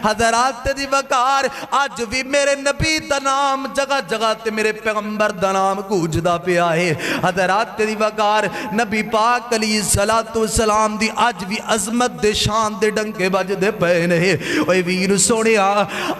حضرات دی وقار اج بھی میرے نبی دا نام جگہ جگہ تے میرے پیغمبر دا نام گونجدا پیا ہے حضرات دی وقار نبی پاک علیہ السلام دی اج بھی عظمت دے شان دے ڈنکے بجدے پے نے اوے ویر سونیا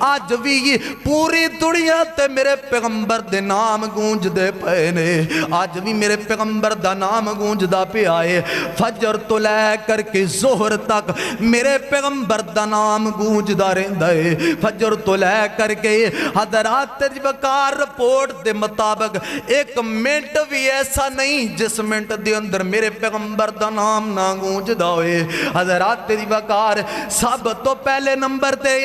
اج بھی پوری دنیا تے میرے پیغمبر دے نام گونجدے پے نے اج بھی میرے پیغمبر دا نام گونجدا پیا ہے فجر تو لے کر کے ظہر تک میرے پیغمبر دا نام گونجدا رہندا ہے فجر تو لے کر کے حضرات دی وقار رپورٹ دے مطابق ایک منٹ بھی ایسا نہیں جس منٹ دے اندر میرے پیغمبر دا نام نہ گونجدا ہوئے حضرات دی وقار سب تو پہلے نمبر تے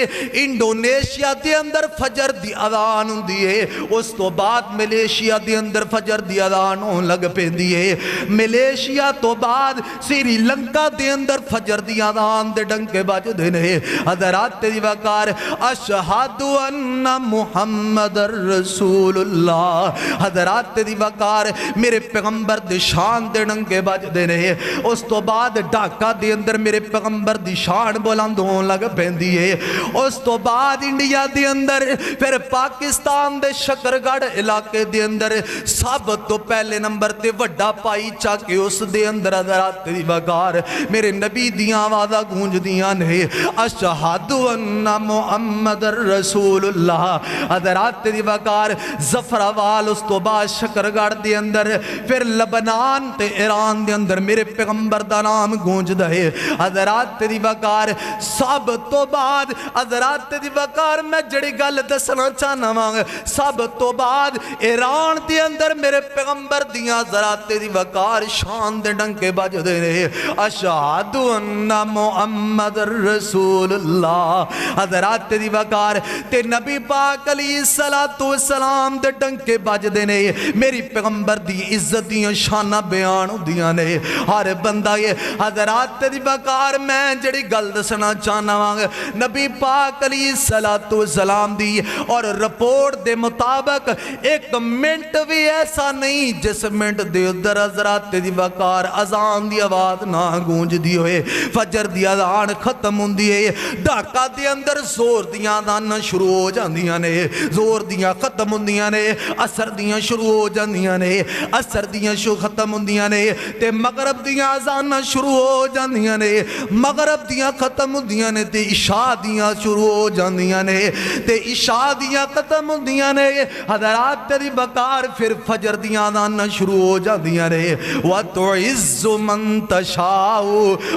انڈونیشیا دے اندر فجر دی اذان ہوندی ہے اس تو بعد ملیشیا دے اندر فجر دی اذان ہون لگ پیندی ہے ملیشیا تو بعد سری لنکا دے اندر فجر دی اذان دے ڈنکے بجدے نے حضرات دی وقار اشہد ان محمد رسول اللہ حضرات دی وقار میرے پیغمبر دی شان دے ڈنکے بجدے نے اس تو بعد ڈھاکہ دے اندر میرے پیغمبر دی شان بلند ہون لگ پیندی ہے اس تو بعد انڈیا دے اندر پھر پاکستان دے شکرگڑھ علاقے دے اندر سب تو پہلے نمبر تے وڈا پائی چاکے اس دے اندر حضرات دی وقار میرے نبی دیاں آوازہ گونج دیاں نے اشہد ان محمد رسول اللہ حضرات دی وقار زفرآباد اس تو بعد شکرگڑھ دے اندر پھر لبنان تے ایران دے اندر میرے پیغمبر دا نام گونج دے حضرات دی وقار سب تو بعد حضرات دی وقار میں جڑی گل دسنا چاہنا مانگ سب تو بعد ایران دے اندر میرے پیغمبر دیاں حضرات دی وقار شان دے ڈنکے بج دے رہے اشہد ان محمد رسول اللہ حضرات دی وقار تے نبی پاک علیہ السلام دے ڈنکے بج دے نے میری پیغمبر دی عزت دیاں شانہ بیان دیاں نے ہر بندہ یہ حضرات دی وقار میں جڑی گل دسنا چاہنا مانگ نبی پاک علیہ السلام دی اور رپورٹ دے مطابق ایک منٹ بھی ایسا نہیں جس منٹ دے در حضرات دی وقار اذان دی آواز نہ گونج دی ہوئے فجر دی اذان ختم ہوندی ہے ڈھاکہ دے اندر زور دیاں اذان شروع ہو جاندیاں نے زور دیاں ختم ہوندیاں نے عصر دیاں شروع ہو جاندیاں نے عصر دیاں ختم ہوندیاں نے تے مغرب دیاں اذان شروع ہو جاندیاں نے مغرب دیاں ختم ہوندیاں نے تے عشاء دیاں شروع ہو جاندیاں نے تے عشاء دیاں ختم ہوندیاں نے حضرات دی وقار پھر فجر دیاں اذان شروع ہو جاندیاں نے وَتُعِزُّ مَن تَشَاءُ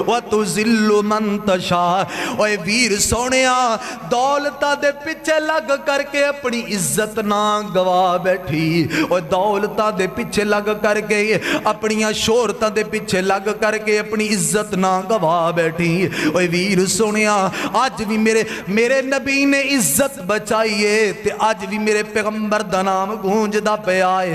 وَتُذِلُّ مَن تَشَاءُ اوے ویر سونیا دولتہ دے پیچھے لگ کر کے اپنی عزت نہ گوا بیٹھی اوے دولتہ دے پیچھے لگ کر کے اپنی شہرتہ دے پیچھے لگ کر کے اپنی عزت نہ گوا بیٹھی اوے ویر سونیا آج بھی میرے نبی نے عزت بچائیے تے آج بھی میرے پیغمبر دا نام گونجدا پہ آئے